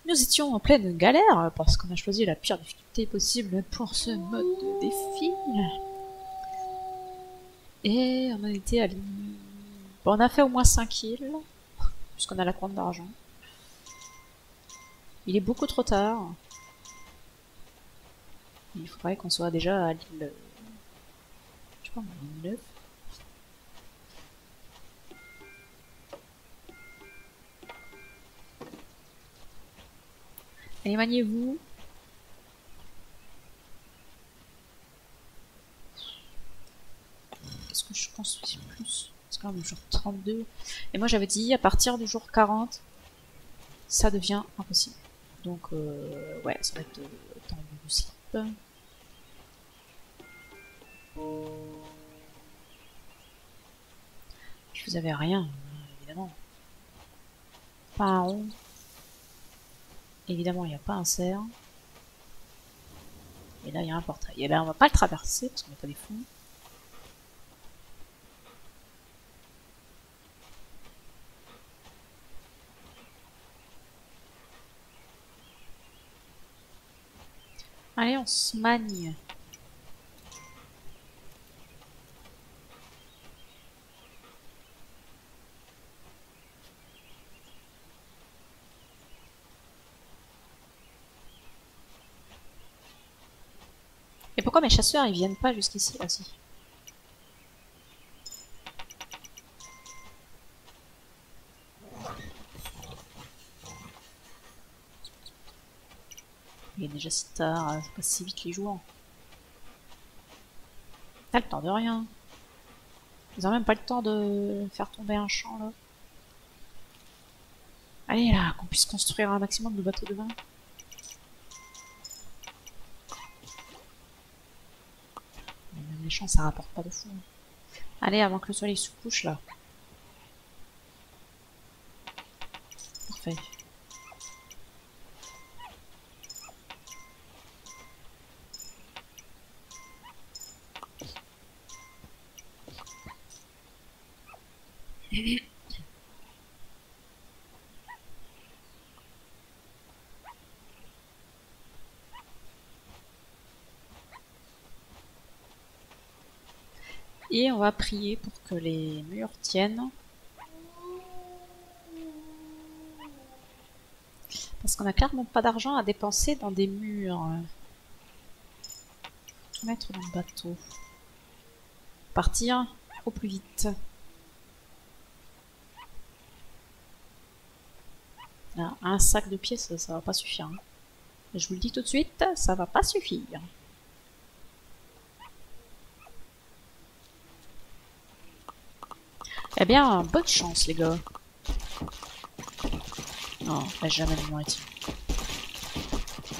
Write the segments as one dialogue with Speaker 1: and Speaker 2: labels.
Speaker 1: Nous étions en pleine galère parce qu'on a choisi la pire difficulté possible pour ce mode de défi. Et on a été à bon, on a fait au moins 5 îles, puisqu'on a la coin d'argent. Il est beaucoup trop tard. Il faudrait qu'on soit déjà à l'île... Je sais pas, l'île 9. Allez, maniez-vous. Est-ce que je construis plus? Parce que là, on est au jour 32. Et moi, j'avais dit, à partir du jour 40, ça devient impossible. Donc, ouais, ça va être temps du slip. Puis vous avez rien, évidemment. Pas un rond. Évidemment, il n'y a pas un cerf. Et là, il y a un portail. Et ben, on va pas le traverser parce qu'on n'est pas des fous. Allez, on se magne. Et pourquoi mes chasseurs ils viennent pas jusqu'ici? Ah si. Il est déjà si tard, ça passe si vite les jours. T'as le temps de rien. Ils ont même pas le temps de faire tomber un champ là. Allez là, qu'on puisse construire un maximum de bateaux de vin. Mais même les champs ça rapporte pas de fou. Allez, avant que le soleil se couche là. Parfait. Et on va prier pour que les murs tiennent. Parce qu'on a clairement pas d'argent à dépenser dans des murs. Tout mettre dans le bateau. Partir au plus vite. Là, un sac de pièces, ça va pas suffire. Hein. Je vous le dis tout de suite, ça va pas suffire. Eh bien, bonne chance les gars. Non, jamais de moitié.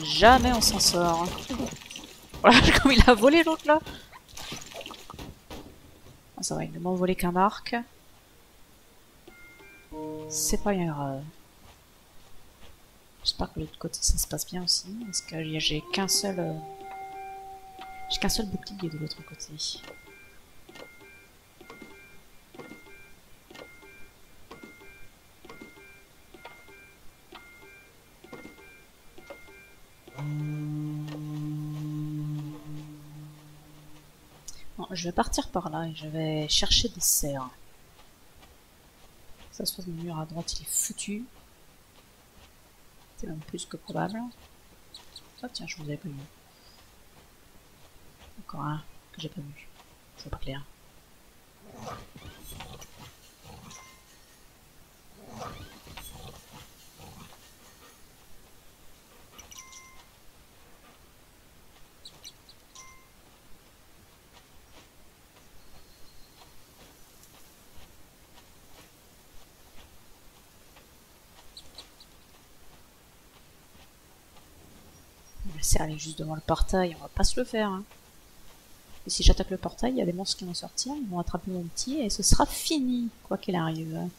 Speaker 1: Jamais on s'en sort. Voilà, comme il a volé l'autre là. Ah, ça va, il ne m'a volé qu'un arc. C'est pas bien grave. J'espère que de l'autre côté ça se passe bien aussi. Parce que j'ai qu'un seul... J'ai qu'un seul bouclier de l'autre côté. Bon, je vais partir par là et je vais chercher des cerfs. Ça se trouve, le mur à droite il est foutu. C'est même plus que probable. Ah tiens, je vous avais pas vu. Encore un que j'ai pas vu. C'est pas clair. Le cerf est juste devant le portail, on va pas se le faire. Hein. Et si j'attaque le portail, il y a des monstres qui vont sortir, ils vont attraper mon petit et ce sera fini, quoi qu'il arrive.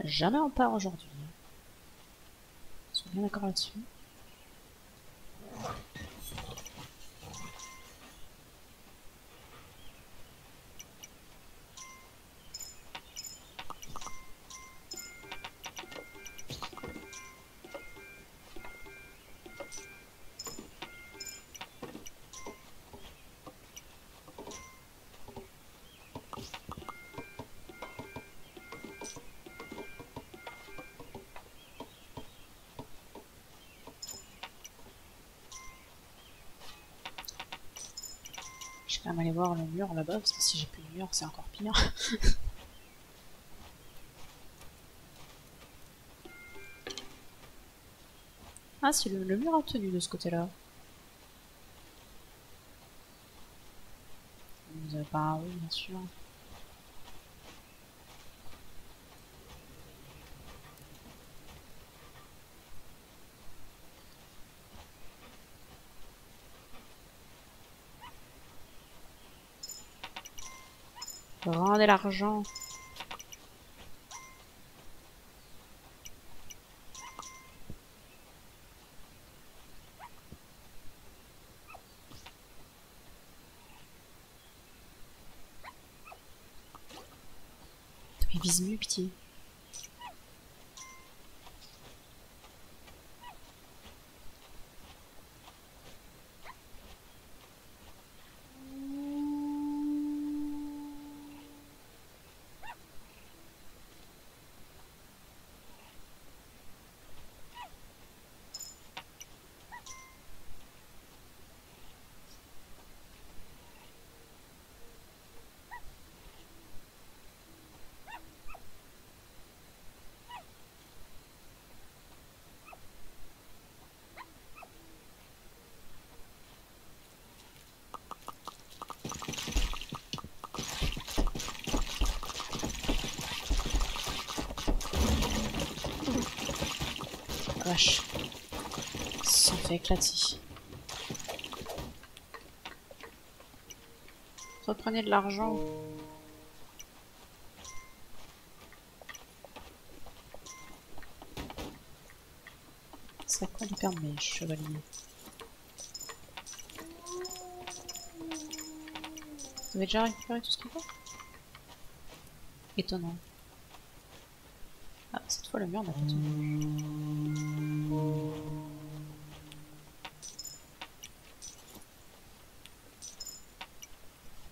Speaker 1: Jamais on part aujourd'hui. Ils sont bien d'accord là-dessus. Je vais quand même aller voir le mur là-bas, parce que si j'ai plus de mur, c'est encore pire. Ah, si le mur a tenu de ce côté-là. Vous avez pas un oui, bien sûr. Rendez l'argent. Il vise mieux, pitié. Vache. Ils se sont fait éclater. Reprenez de l'argent. Ça compte de perdre mes chevaliers. Vous avez déjà récupéré tout ce qu'il faut? Étonnant. Ah, cette fois le mur n'a pas tenu.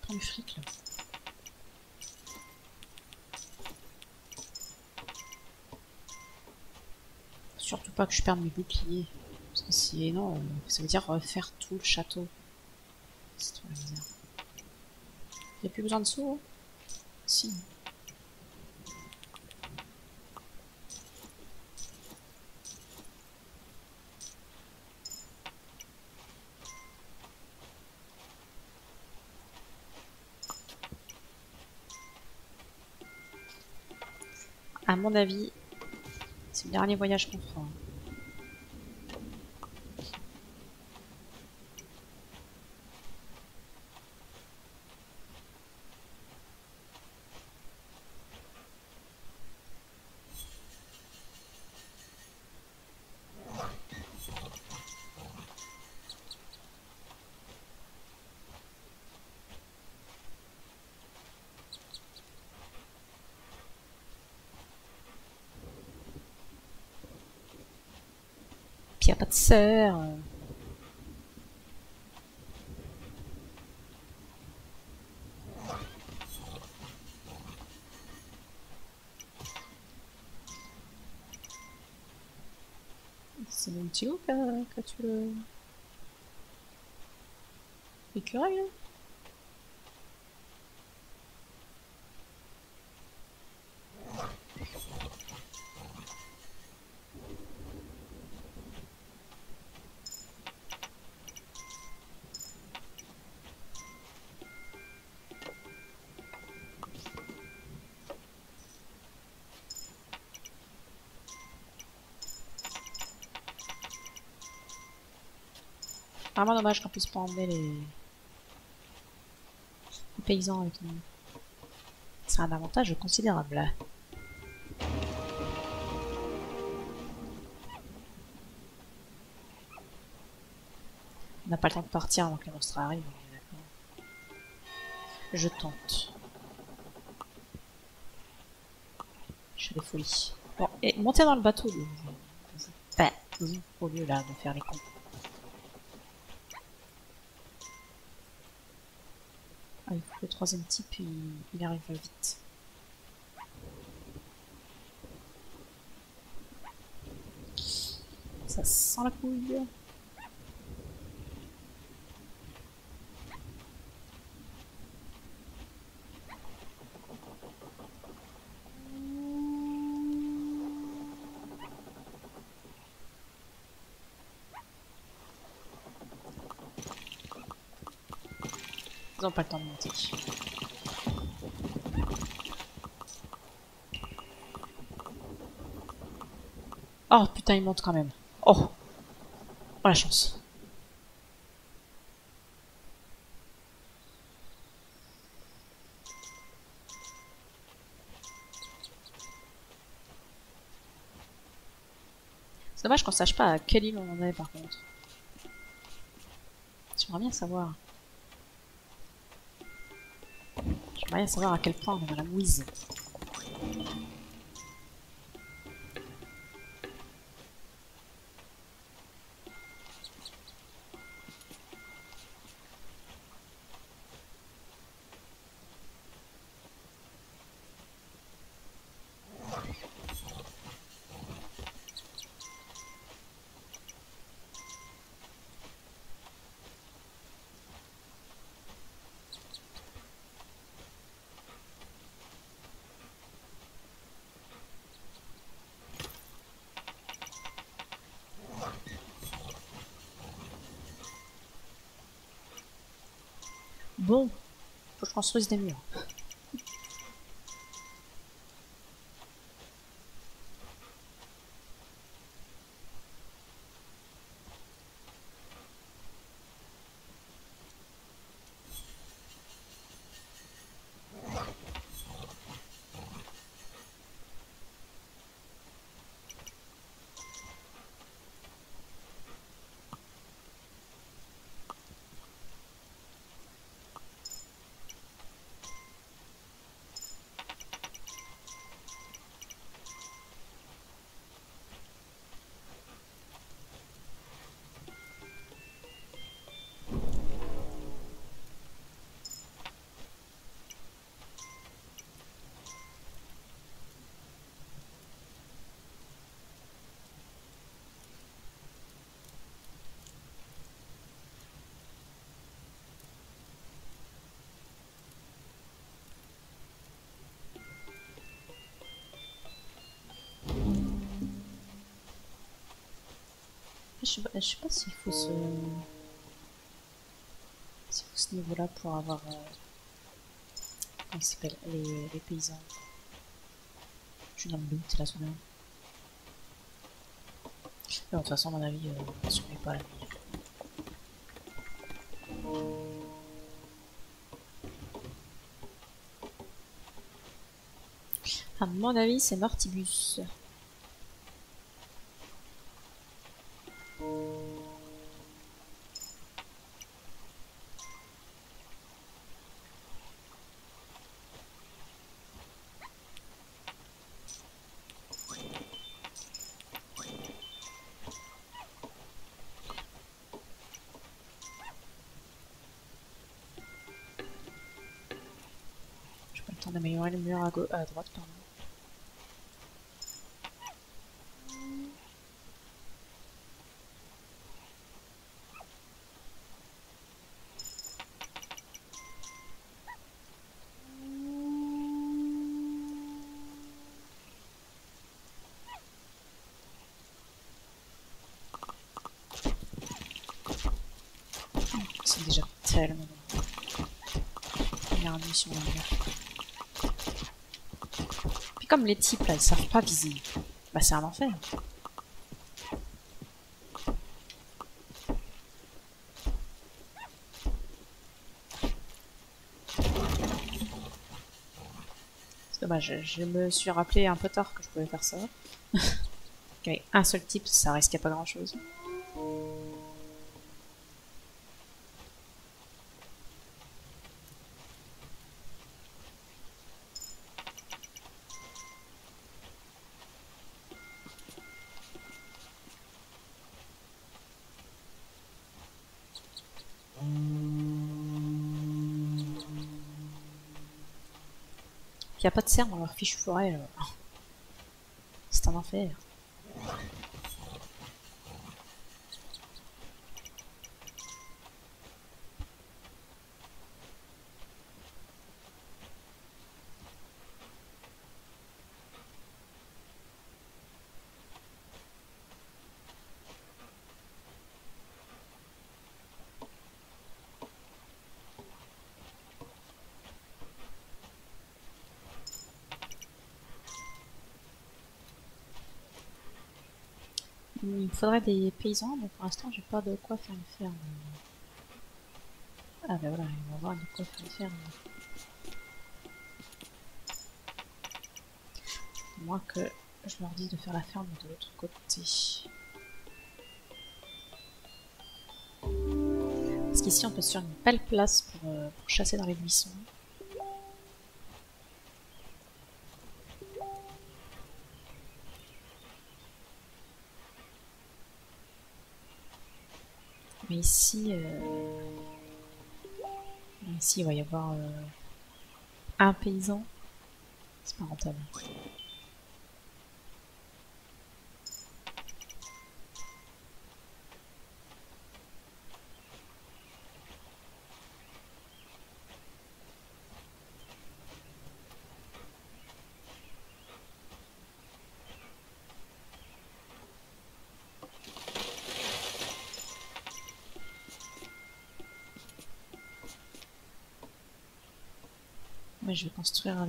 Speaker 1: Prends du fric là. Surtout pas que je perde mes boucliers. Parce que sinon, ça veut dire refaire tout le château. C'est trop la misère. Y'a plus besoin de sous, hein? Si. À mon avis, c'est le dernier voyage qu'on fera. Puis y a pas de sœur. C'est mon petit loup qu'a tué l'écureuil là. Vraiment dommage qu'on puisse pas emmener les paysans avec nous. C'est un avantage considérable. n'a pas le temps de partir avant que les monstres arrivent, on est d'accord. Je tente. Je fais des folies. Bon, et montez dans le bateau, vous, au lieu là de faire les cons. Ah, il faut que le troisième type il arrive vite. Ça sent la couille. Ils n'ont pas le temps de monter. Oh putain, ils montent quand même. Oh, oh la chance. C'est dommage qu'on sache pas à quelle île on en est par contre. J'aimerais bien savoir. J'aimerais bien savoir à quel point on est dans la mouise. Bon, faut que je construise des murs. Je sais pas s'il faut ce niveau-là pour avoir comment ça s'appelle les paysans. Je suis dans le but là, souvent. De toute façon, à mon avis, on ne surveille pas la ville. À mon avis, c'est Martibus. J'ai pas le temps d'améliorer le mur à droite, pardon. C'est déjà tellement long. Première nuit sur la mer. Puis comme les types là, ils savent pas viser, bah c'est un enfer. C'est dommage, je me suis rappelé un peu tard que je pouvais faire ça. Avec un seul type, ça risquait pas grand chose. qu'il n'y a pas de cerf dans leur fiche forêt. C'est un enfer. Il me faudrait des paysans, mais pour l'instant j'ai pas de quoi faire une ferme. Ah bah voilà, ils vont avoir de quoi faire une ferme. À moins que je leur dise de faire la ferme de l'autre côté. Parce qu'ici on peut se faire une belle place pour chasser dans les buissons. Mais ici, il va y avoir un paysan. C'est pas rentable. Moi je vais construire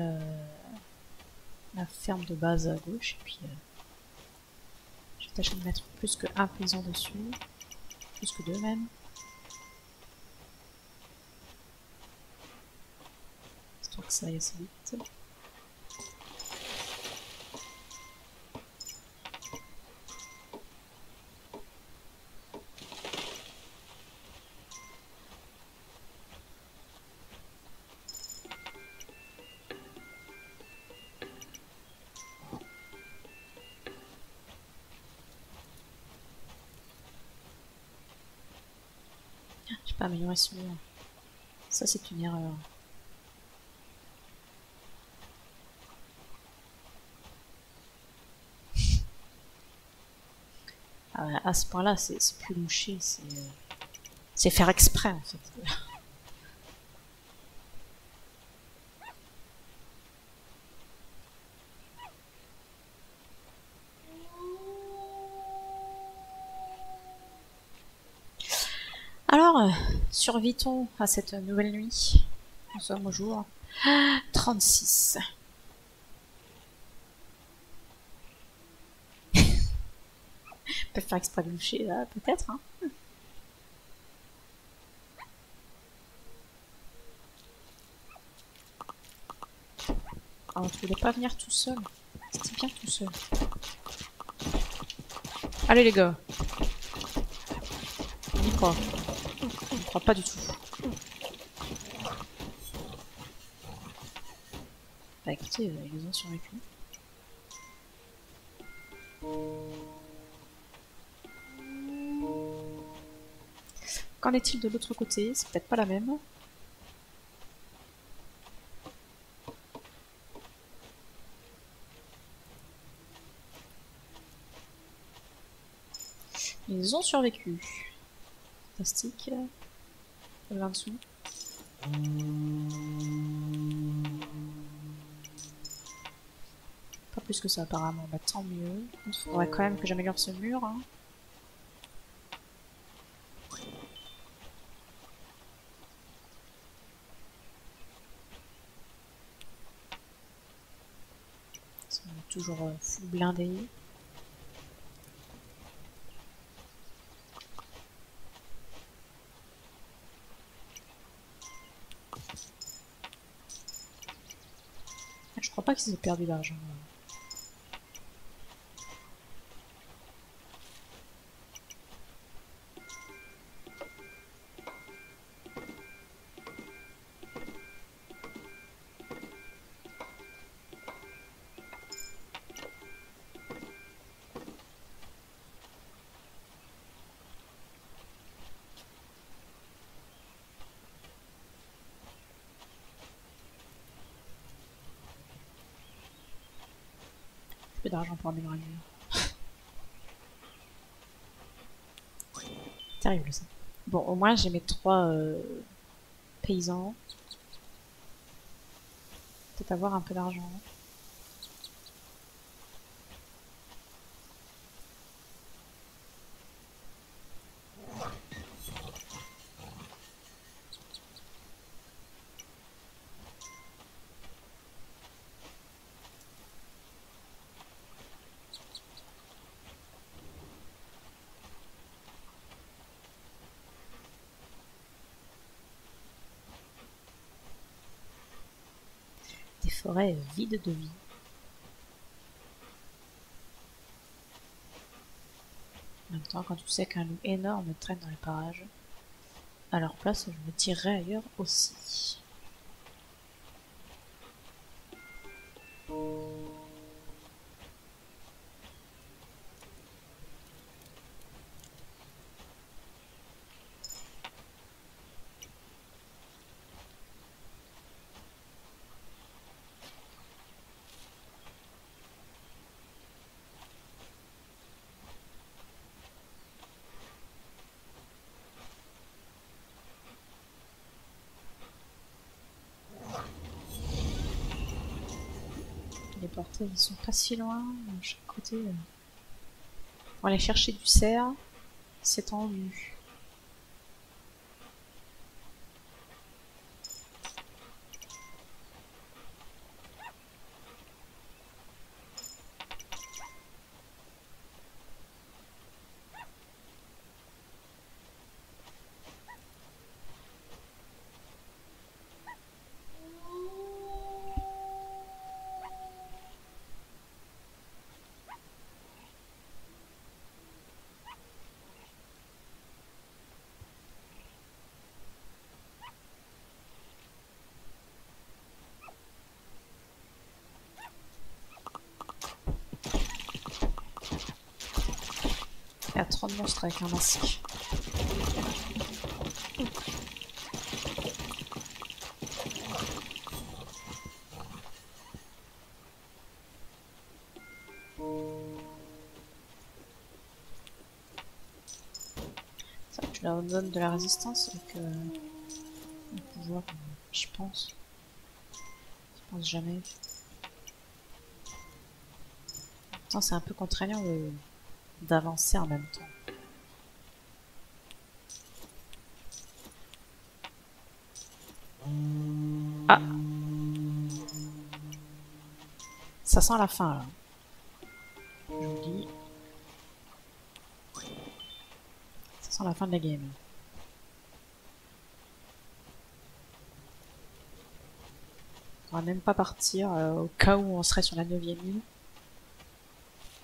Speaker 1: la ferme de base à gauche et puis je vais tâcher de mettre plus qu'un paysan dessus. Plus que deux même. Histoire que ça aille assez vite. J'ai pas amélioré ce mur. Ça c'est une erreur. À ce point-là, c'est plus loucher, c'est faire exprès en fait. Alors, survit-on à cette nouvelle nuit? Nous sommes au jour 36. On peut faire exprès de loucher là, peut-être, hein. Alors, tu voulais pas venir tout seul. C'était bien tout seul. Allez les gars. On y croit. On y croit pas du tout. Bah écoutez, ils ont survécu. Qu'en est-il de l'autre côté? C'est peut-être pas la même. Ils ont survécu. Fantastique. Là en dessous. Pas plus que ça apparemment, bah tant mieux. Il faudrait quand même que j'améliore ce mur. Hein. On est toujours full blindé. Je crois pas qu'ils aient perdu d'argent. d'argent pour améliorer le mur. Terrible ça. Bon, au moins j'ai mes 3 paysans. Peut-être avoir un peu d'argent. Des forêts vides de vie. En même temps, quand tu sais qu'un loup énorme traîne dans les parages, à leur place, je me tirerais ailleurs aussi. Les portails, ils sont pas si loin, de chaque côté. Pour aller chercher du cerf, c'est tendu. Il y a 30 monstres avec un masque. Ça, tu leur donnes de la résistance avec le pouvoir, je pense. Je pense jamais. Pourtant, c'est un peu contraignant d'avancer en même temps. Ah! Ça sent la fin, là. Je vous dis. Ça sent la fin de la game. On va même pas partir au cas où on serait sur la 9e île.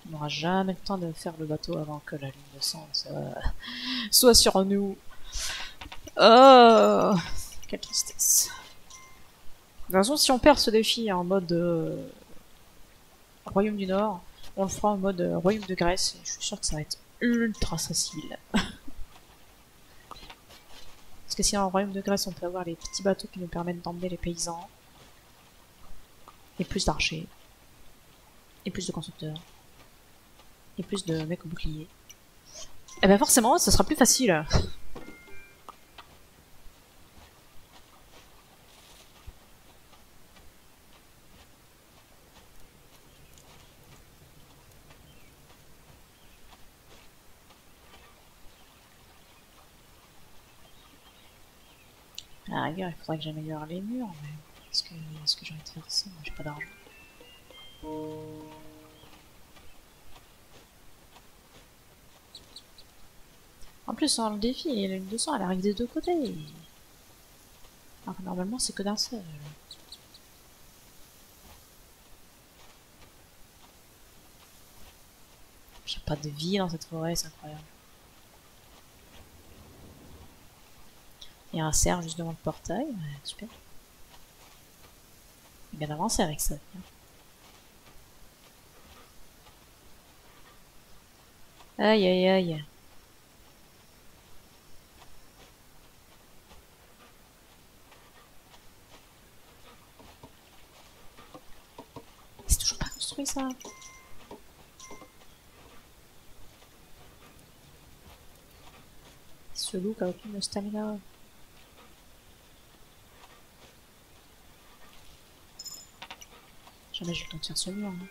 Speaker 1: On n'aura jamais le temps de faire le bateau avant que la ligne de sang soit sur nous. Oh, quelle tristesse. De toute façon, si on perd ce défi en mode Royaume du Nord, on le fera en mode Royaume de Grèce. Et je suis sûr que ça va être ultra facile. Parce que si en Royaume de Grèce, on peut avoir les petits bateaux qui nous permettent d'emmener les paysans, et plus d'archers, et plus de constructeurs, et plus de mecs au bouclier, et ben forcément, ça sera plus facile. À la rigueur, il faudrait que j'améliore les murs, mais est-ce que j'ai envie de faire ça? Moi, j'ai pas d'argent. En plus, dans le défi, la lune de sang, elle arrive des deux côtés. Alors que normalement, c'est que d'un seul. J'ai pas de vie dans cette forêt, c'est incroyable. Il y a un cerf juste devant le portail, ouais, super. Il vient d'avancer avec ça. Aïe aïe aïe. C'est toujours pas construit ça. Ce loup a aucune stamina. Jamais je vais tenir ce mur. Hein.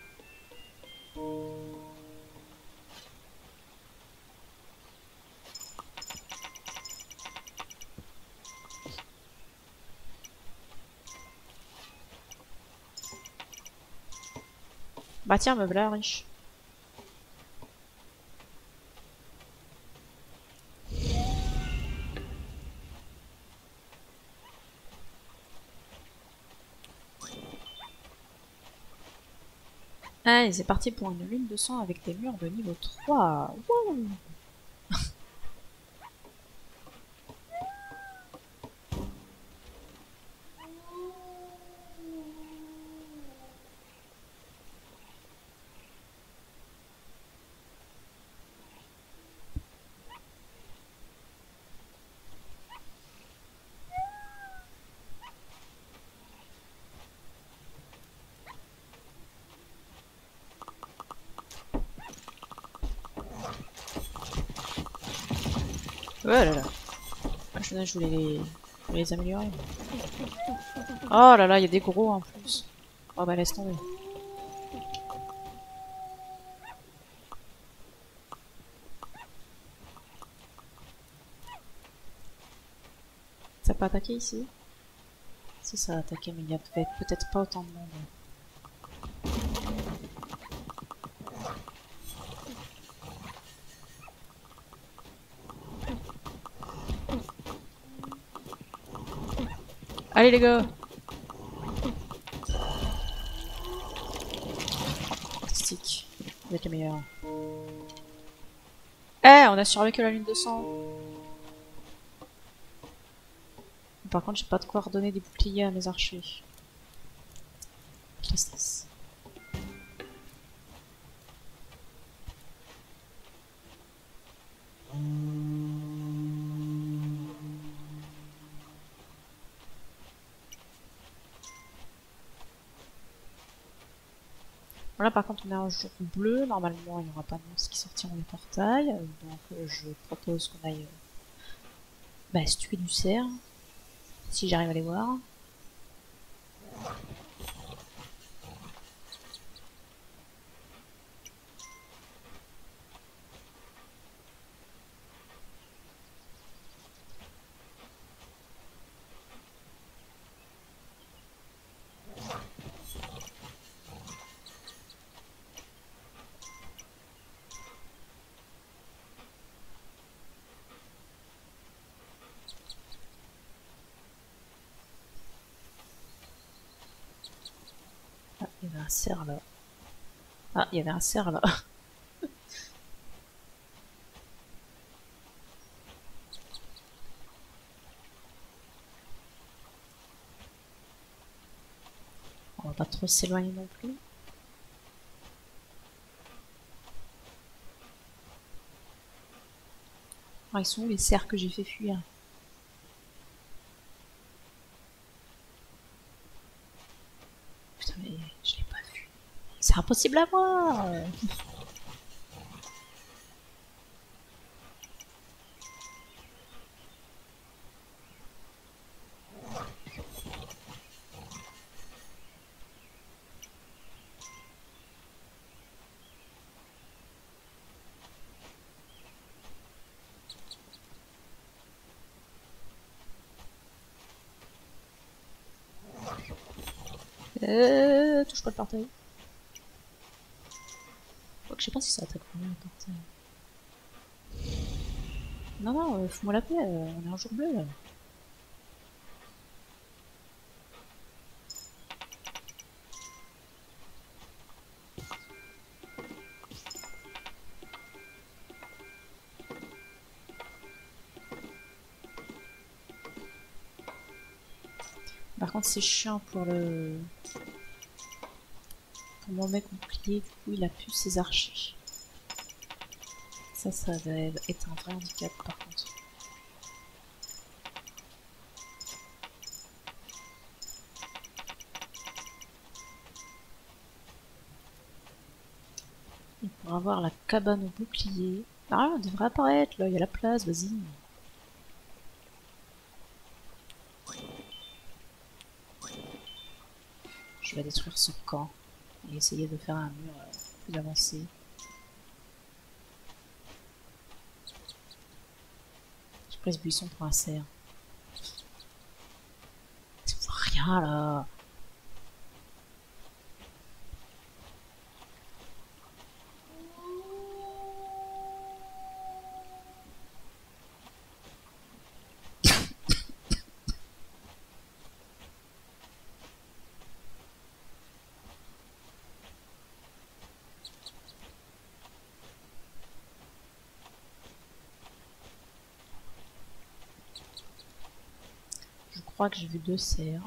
Speaker 1: Bah tiens, me voilà riche. Allez, c'est parti pour une lune de sang avec des murs de niveau 3. Wouh! Oh là là. Je voulais les améliorer. Oh là là, il y a des gros en plus. Oh bah laisse tomber. Ça peut attaquer ici? Si ça a attaqué, mais il y a peut-être pas autant de monde. Allez les gars! Artistique. Vous êtes les meilleurs. Eh, on a survécu à la lune de sang. Par contre, j'ai pas de quoi redonner des boucliers à mes archers. Tristesse. Là par contre on est un jour bleu, normalement il n'y aura pas de monstres qui sortiront du portail, donc je propose qu'on aille se tuer du cerf, si j'arrive à les voir. Ah, il y avait un cerf là. Ah, il y avait un cerf là. On va pas trop s'éloigner non plus. Ah, ils sont où les cerfs que j'ai fait fuir? Putain mais je l'ai pas vu. C'est impossible à voir. Touche pas le portail. Je sais pas si ça attaque vraiment le portail. Non, non, fous-moi la paix, on est un jour bleu là. Par contre, c'est chiant pour mon mec bouclier, du coup, il a plus ses archers. Ça va être un vrai handicap par contre. Et pour avoir la cabane au bouclier. Ah, elle devrait apparaître là, il y a la place, vas-y. vais détruire ce camp et essayer de faire un mur plus avancé. J'ai pris ce buisson pour un cerf. C'est rien là. Je crois que j'ai vu 2 cerfs.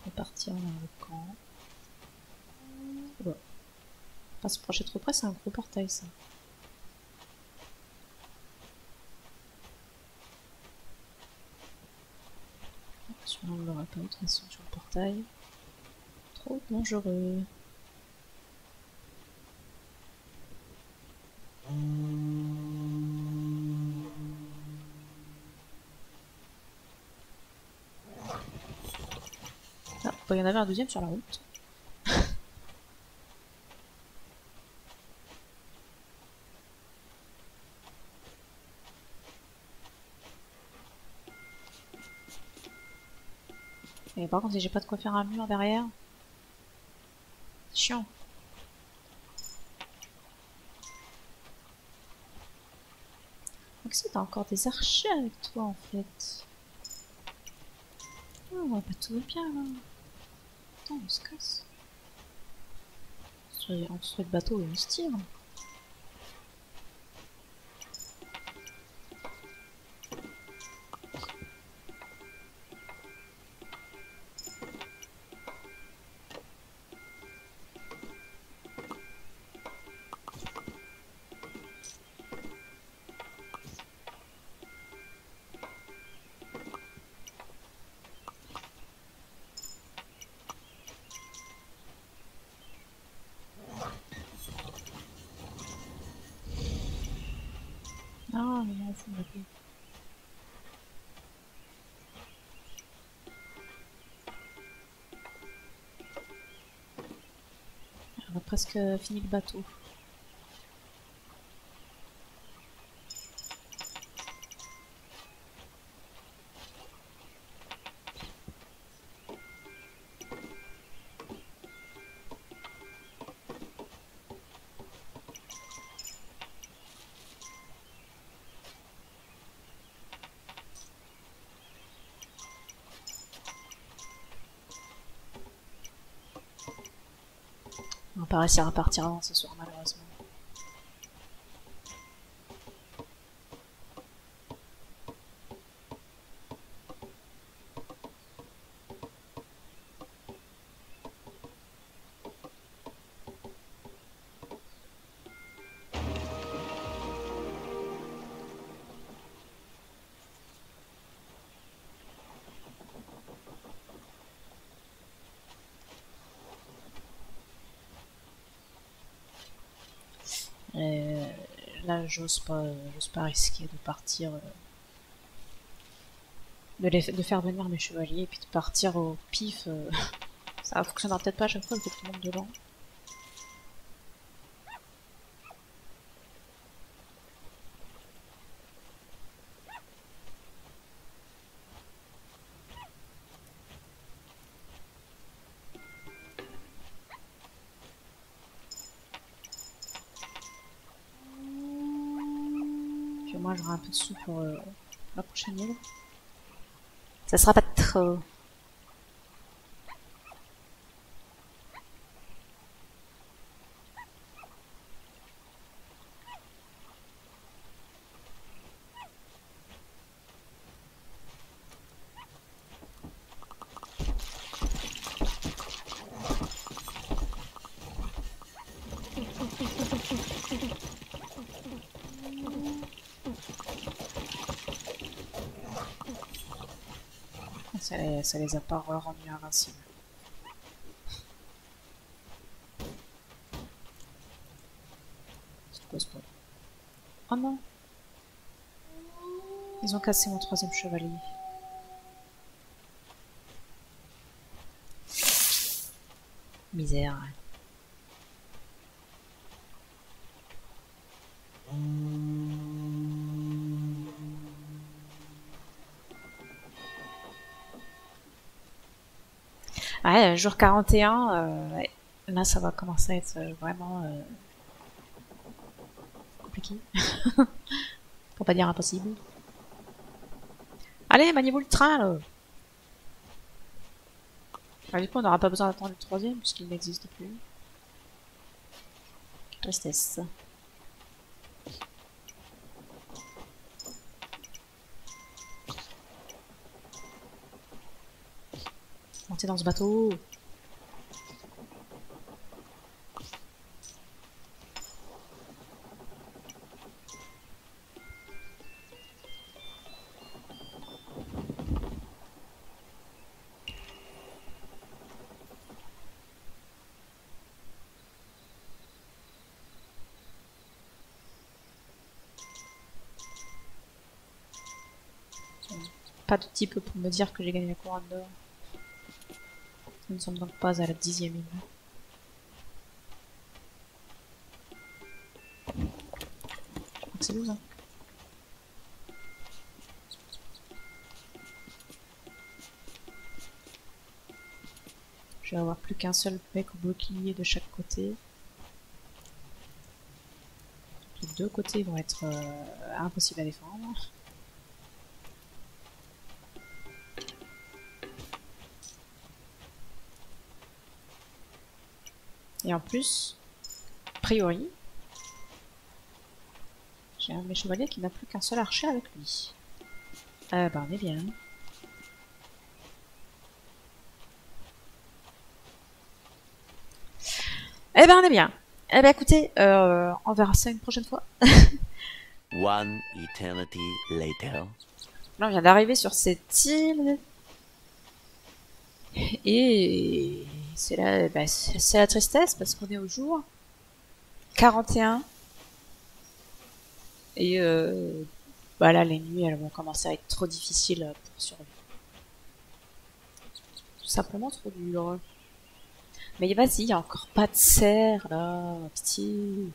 Speaker 1: Repartir vers le camp. Oula. Pas se procher trop près, c'est un gros portail ça. Celui-là on l'aura pas eu de toute façon sur le portail. Trop dangereux. Ah, il y en avait un deuxième sur la route. Et par contre, si j'ai pas de quoi faire un mur derrière, c'est chiant. Donc si t'as encore des archers avec toi en fait. Oh, bah tout va bien là. Attends, on se casse. On se fait le bateau et on se tire. Ah, mais non, on fout le bateau. On a presque fini le bateau. On va pas réussir à partir avant ce soir malheureusement. Et là, j'ose pas risquer de partir, de faire venir mes chevaliers et puis de partir au pif. Ça fonctionnera peut-être pas à chaque fois, il faut que tout le monde dedans. Puis moi, j'aurai un peu de sous pour la prochaine île. Ça sera pas trop. Ça les a pas rendus invincibles. C'est quoi ce point? Oh non! Ils ont cassé mon 3e chevalier. Misère. Ouais, jour 41, ouais. Là ça va commencer à être vraiment compliqué. Pour pas dire impossible. Allez, maniez-vous le train là. Enfin, du coup on n'aura pas besoin d'attendre le troisième puisqu'il n'existe plus. Tristesse. Montez dans ce bateau. Pas de type pour me dire que j'ai gagné la couronne d'or. Nous ne sommes donc pas à la 10e île. Je crois que c'est 12 hein. Je vais avoir plus qu'un seul bec ou bouclier de chaque côté. Les deux côtés vont être impossibles à défendre. Et en plus, a priori, j'ai un de mes chevaliers qui n'a plus qu'un seul archer avec lui. Bah on est bien. Eh ben on est bien. Eh ben écoutez, on verra ça une prochaine fois.
Speaker 2: One eternity later.
Speaker 1: Là on vient d'arriver sur cette île. Et c'est c'est la tristesse parce qu'on est au jour 41. Et bah là les nuits elles vont commencer à être trop difficiles pour survivre. Tout simplement trop dur. Mais vas-y, il y a encore pas de cerfs là, pitié.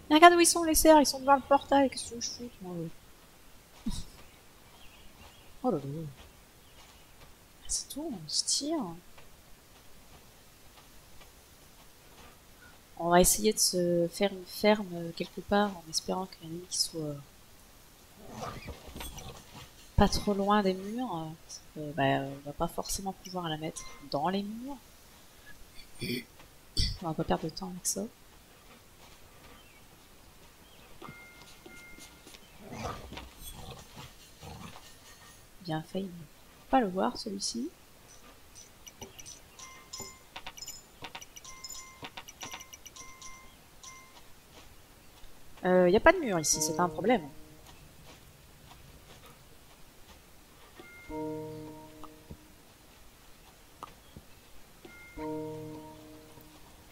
Speaker 1: Mais regarde où ils sont les cerfs, ils sont devant le portail, qu'est-ce que je fous moi. Oh là là. C'est tout, on se tire. On va essayer de se faire une ferme quelque part en espérant que la nuit soit pas trop loin des murs. Bah, on va pas forcément pouvoir la mettre dans les murs. On va pas perdre de temps avec ça. Bien failli pas le voir celui-ci. Y a pas de mur ici, c'est pas un problème.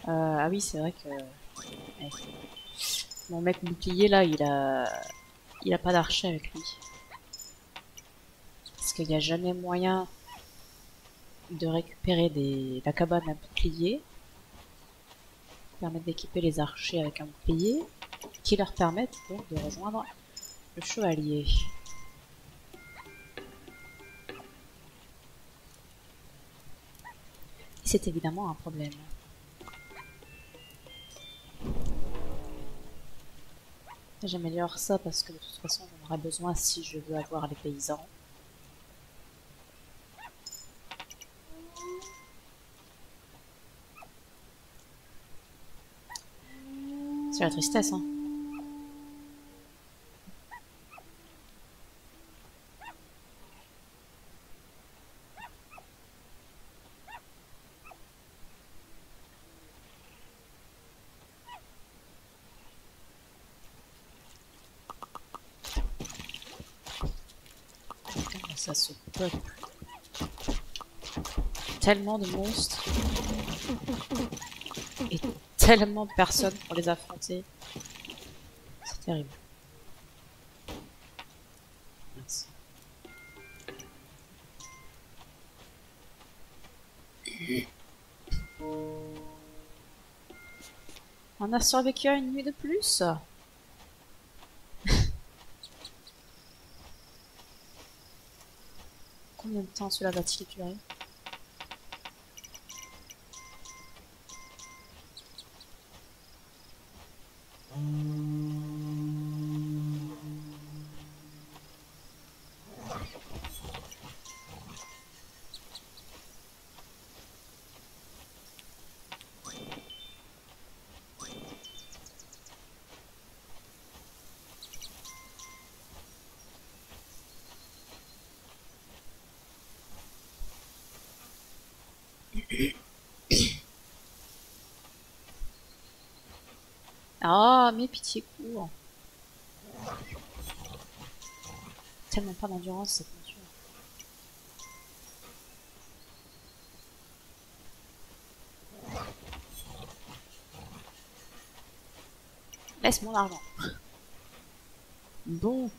Speaker 1: Ah oui, c'est vrai que ouais. Mon mec bouclier là, il a pas d'archer avec lui. Parce qu'il n'y a jamais moyen de récupérer la cabane à bouclier. Permettre d'équiper les archers avec un bouclier. Qui leur permettent donc de rejoindre le chevalier. C'est évidemment un problème. J'améliore ça parce que de toute façon j'en aurai besoin si je veux avoir les paysans. C'est la tristesse, hein. Comment ça se peuple. Tellement de monstres. Et tellement de personnes pour les affronter. C'est terrible. Mince. On a survécu à une nuit de plus. Combien de temps cela va-t-il durer? Ah, mais pitié court. Tellement pas d'endurance cette nature. Laisse mon argent. Bon.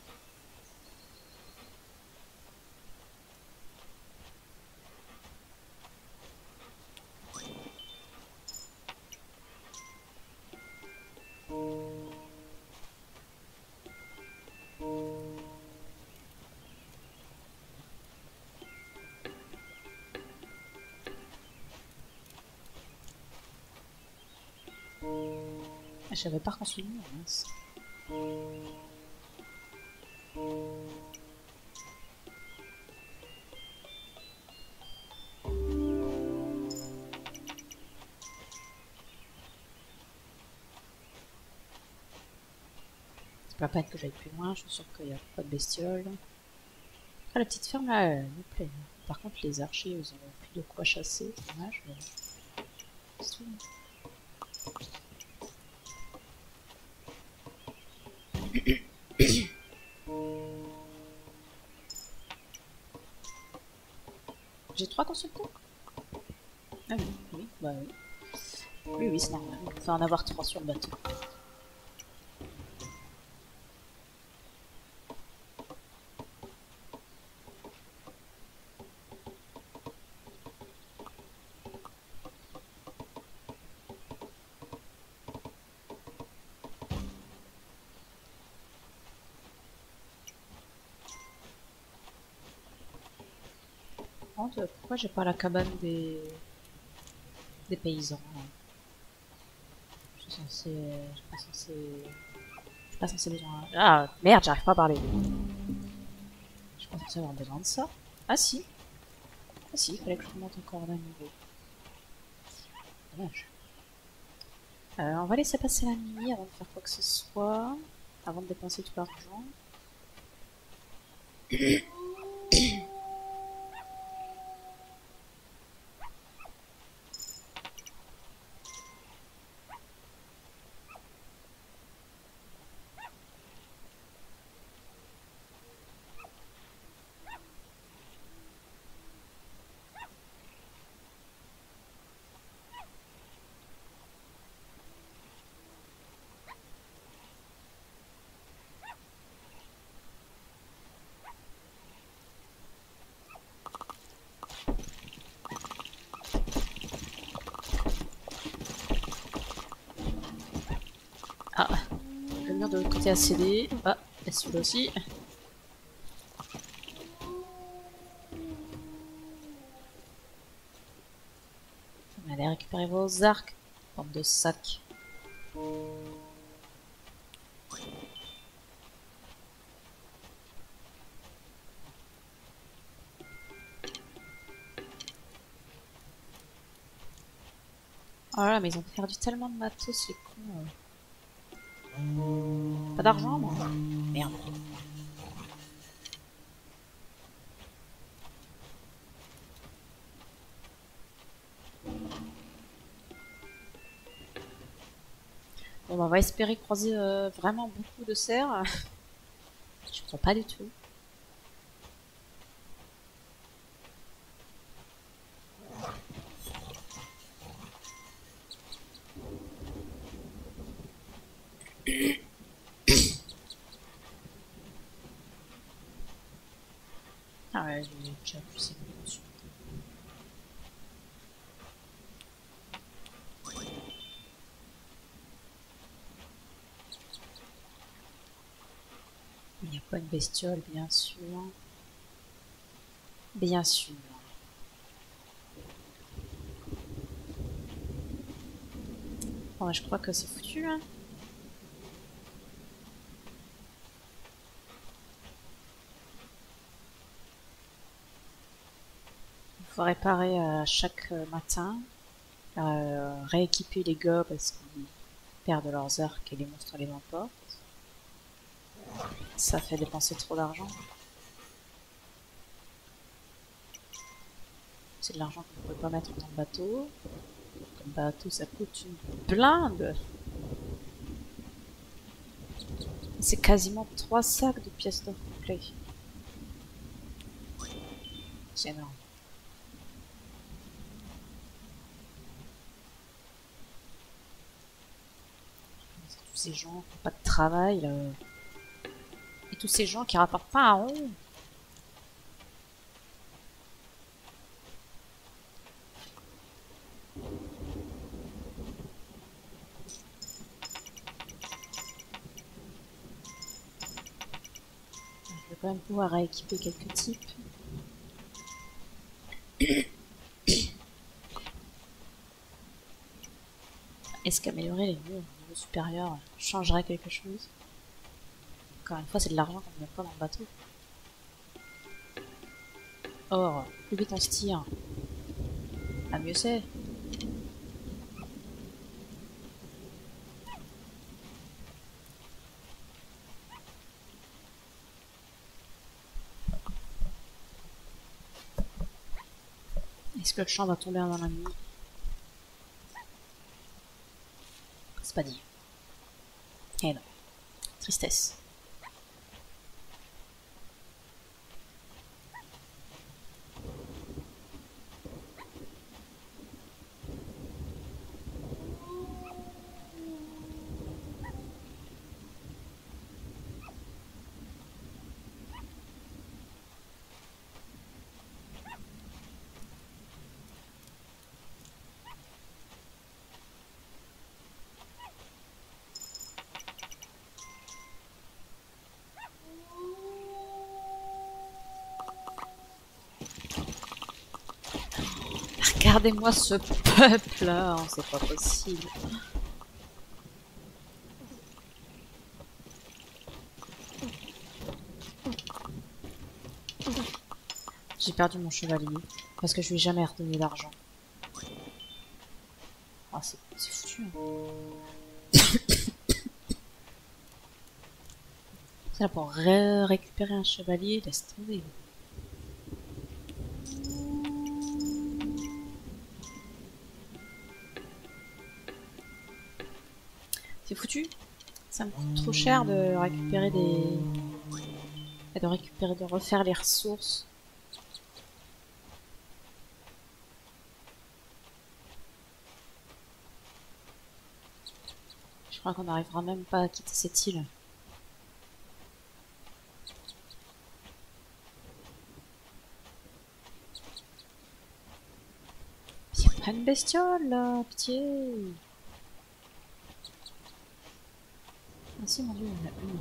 Speaker 1: J'avais pas reconstruit le mur, mince. C'est pas la peine que j'aille plus loin, je suis sûre qu'il n'y a pas de bestioles. Après, la petite ferme là, elle me plaît. Par contre, les archers, ils ont plus de quoi chasser, c'est dommage. Mais... c'est tout. J'ai 3 consultants? Ah oui, oui, bah oui. Oui, oui, c'est normal. Il faut en avoir 3 sur le bateau. Pourquoi j'ai pas la cabane des paysans là? Je suis censé... Je suis pas censé... Je suis pas censé besoin... Ah, merde, j'arrive pas à parler. Je suis pas censé avoir besoin de ça. Ah si. Ah si, il fallait que je remonte encore d'un niveau. Dommage. On va laisser passer la nuit avant de faire quoi que ce soit. Avant de dépenser tout l'argent. Ah, le mur de l'autre côté a cédé. Ah, et celui-là aussi. Allez récupérer vos arcs, bande de sacs. Oh là là, mais ils ont perdu tellement de matos, les cons. Pas d'argent, moi. Merde. Bon, bah, on va espérer croiser vraiment beaucoup de cerfs. Je crois pas du tout. Ah ouais, j'ai déjà vu ces dessus. Il n'y a pas une bestiole, bien sûr. Bien sûr. Bon, je crois que c'est foutu, hein. Il faut réparer chaque matin, rééquiper les gars parce qu'ils perdent leurs arcs et les monstres les emportent. Ça fait dépenser trop d'argent. C'est de l'argent qu'on ne peut pas mettre dans le bateau. Le bateau, ça coûte une blinde. C'est quasiment 3 sacs de pièces d'or complets. C'est énorme. Tous ces gens qui n'ont pas de travail, là. Et tous ces gens qui rapportent pas un rond. Je vais quand même pouvoir rééquiper quelques types. Est-ce qu'améliorer les murs au niveau supérieur changerait quelque chose? Encore une fois, c'est de l'argent qu'on ne met pas dans le bateau. Or, plus vite on se tire, mieux c'est. Est-ce que le champ va tomber dans la nuit? C'est pas dit. Eh non. Tristesse. Regardez-moi ce peuple-là, hein, c'est pas possible. J'ai perdu mon chevalier, parce que je lui ai jamais redonné d'argent. Ah, c'est foutu. Hein. C'est là pour récupérer un chevalier, laisse tomber. C'est foutu. Ça me coûte trop cher de récupérer de refaire les ressources. Je crois qu'on n'arrivera même pas à quitter cette île. Il n'y a pas une bestiole là, pitié. Ah si, mon dieu, il y en a une.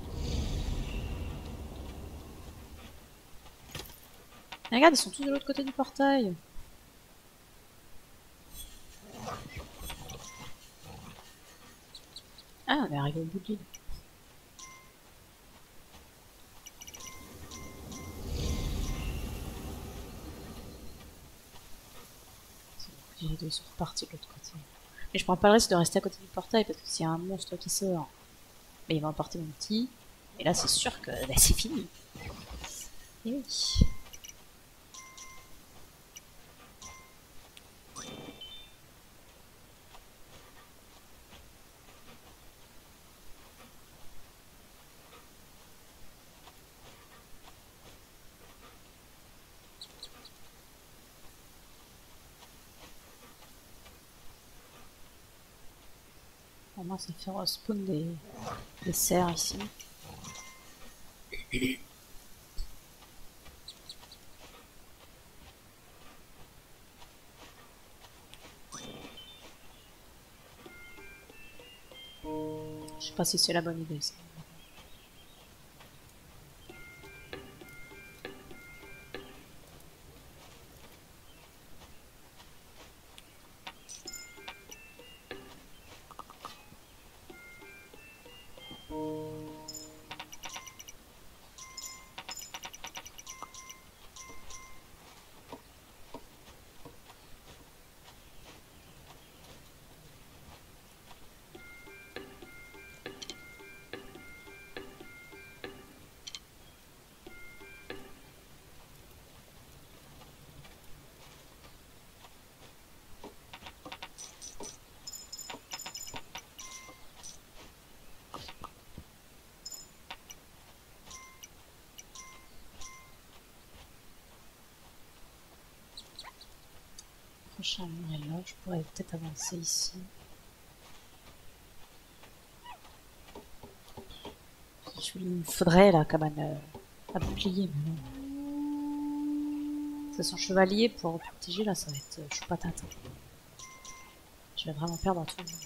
Speaker 1: Mais regarde, ils sont tous de l'autre côté du portail. Ah, on est arrivé au bout de l'île. Les deux sont repartis de l'autre côté. Mais je prends pas le risque de rester à côté du portail parce que s'il y a un monstre qui sort, mais il va emporter mon petit. Et là, c'est sûr que bah, c'est fini. Et oui. Pour moi, ça fait respawn des cerfs ici. Je sais pas si c'est la bonne idée ça. prochain mur est là, je pourrais peut-être avancer ici. Il me faudrait la cabane à bouclier, mais non. C'est son chevalier pour protéger là, ça va être chou patate. Je vais vraiment perdre tout le monde.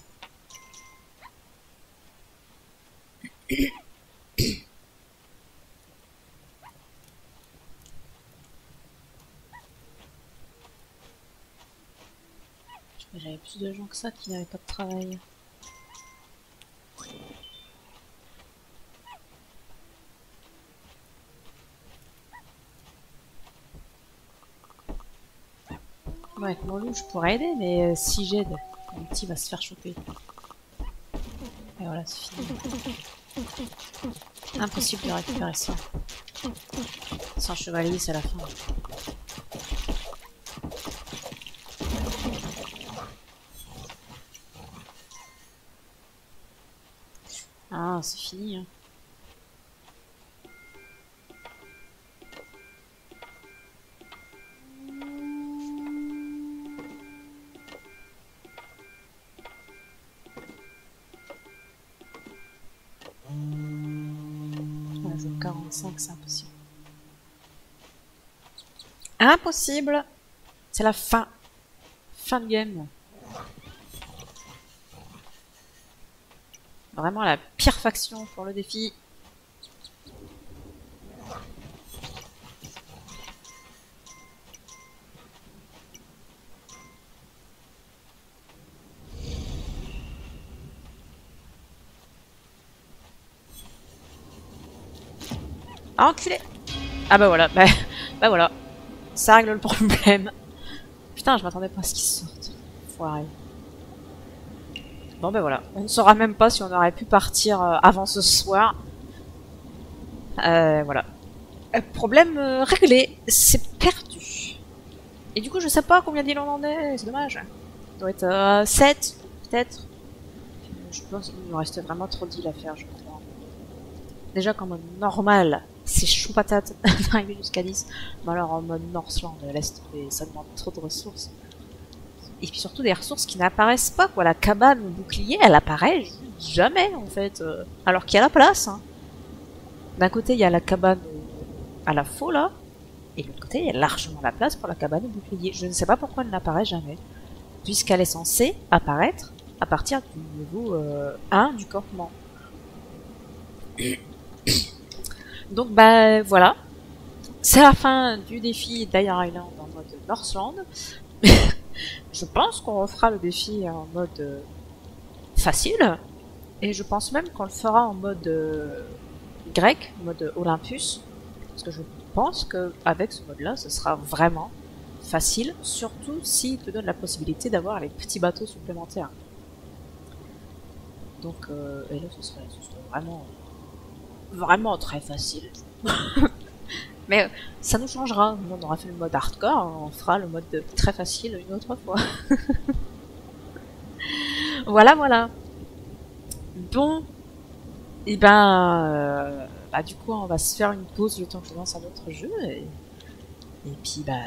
Speaker 1: J'avais plus de gens que ça qui n'avaient pas de travail. Ouais, avec mon loup je pourrais aider, mais si j'aide, mon petit va se faire choper. Et voilà, c'est fini. Impossible de récupérer ça. Sans chevalier, c'est la fin. Ah, c'est fini. Hein. Ouais, je 45, c'est impossible. Impossible! C'est la fin. Fin de game. Vraiment la pire faction pour le défi. Ah, enculé! Ah bah voilà, bah voilà. Ça règle le problème. Putain, je m'attendais pas à ce qu'ils sortent. Foiré. Bon ben voilà, on ne saura même pas si on aurait pu partir avant ce soir. Voilà. Problème réglé, c'est perdu. Et du coup, je sais pas combien d'îles on en est, c'est dommage. Ça doit être 7, peut-être. Je pense qu'il nous reste vraiment trop d'îles à faire, je crois. Déjà qu'en mode normal, c'est chou patate d'arriver jusqu'à 10. Mais alors en mode Northland, laisse tomber, ça demande trop de ressources. Et puis surtout des ressources qui n'apparaissent pas, quoi. La cabane au bouclier, elle apparaît jamais, en fait. Alors qu'il y a la place, hein. D'un côté, il y a la cabane à la faux, là. Et de l'autre côté, il y a largement la place pour la cabane au bouclier. Je ne sais pas pourquoi elle n'apparaît jamais. Puisqu'elle est censée apparaître à partir du niveau 1 du campement. Donc, bah, voilà. C'est la fin du défi Dire Island en mode Northland. Je pense qu'on refera le défi en mode facile. Et je pense même qu'on le fera en mode grec, mode Olympus. Parce que je pense qu'avec ce mode-là, ce sera vraiment facile. Surtout s'il te donne la possibilité d'avoir les petits bateaux supplémentaires. Donc, et là, ce serait vraiment très facile. Mais ça nous changera. On aura fait le mode hardcore, on fera le mode très facile une autre fois. Voilà, voilà. Bon, et ben, du coup, on va se faire une pause le temps que je lance un autre jeu. Et puis, voilà.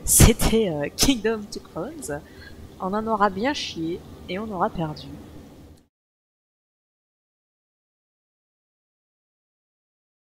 Speaker 1: C'était Kingdom to Crowns. On en aura bien chié et on aura perdu.